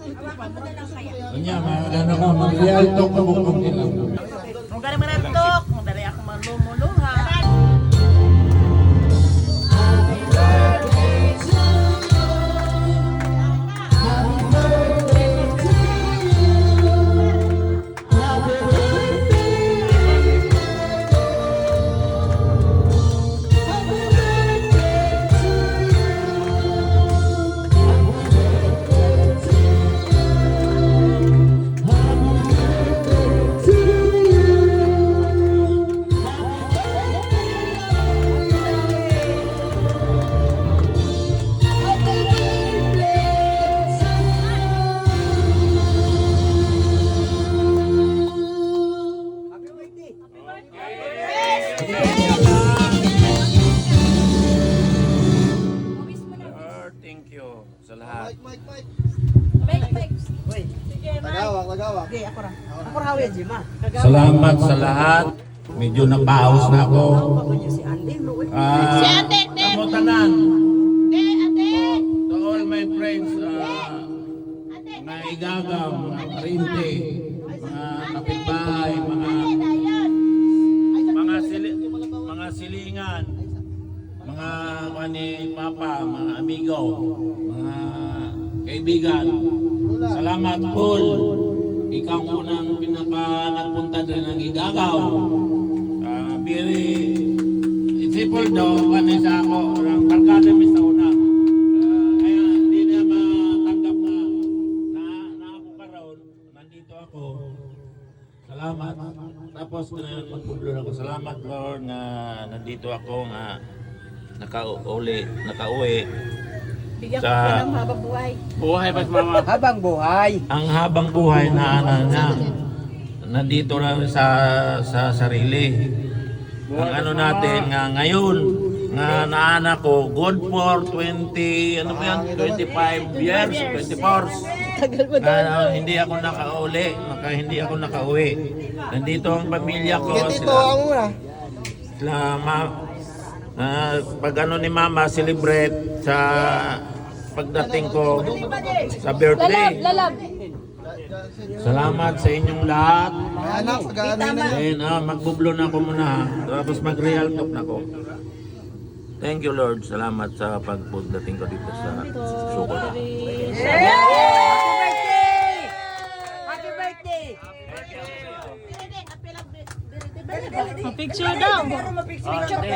Kanya, magana ka, mag-real talk ka bukong nila. Kung gano'n manantok, kung dari ako malumuluha. Thank you sa lahat. Lagawak. Ako rawin. Salamat sa lahat. Medyo napaos na ako. Si Ande, Luis. Namutanan. To all my friends, mga igagaw, mga karinte, mga kapitbahay, mga silingan, mga kani papa, mga amigo, mga kaibigan. Salamat Paul. Ikaw unang nagpunta din ng igagaw. Very simple daw, kanisa ako, ang barkada may sa una. Kaya hindi na matanggap na ako karoon, nandito ako. Salamat. Tapos magpublo ako. Salamat Lord na nandito ako nga nakauwi. Bigyan ko Sa- ka ng habang buhay. Buhay ba't mama? Habang buhay. Ang habang buhay na niya, nandito lang sa sarili. Ang ano natin nga ngayon, nga naanak ko, good for 20, ano ba yan, 25 years, 24. Hindi ako nakauwi. Nandito ang pamilya ko. Pag ano ni mama, celebrate sa pagdating ko sa birthday. Salamat sa inyong lahat. Anak, pag-aanin na yun. And magbublo na ako muna, tapos mag-real talk na ako. Thank you Lord, salamat sa pagdating ko dito sa Sukot. Happy birthday! Picture daw. Picture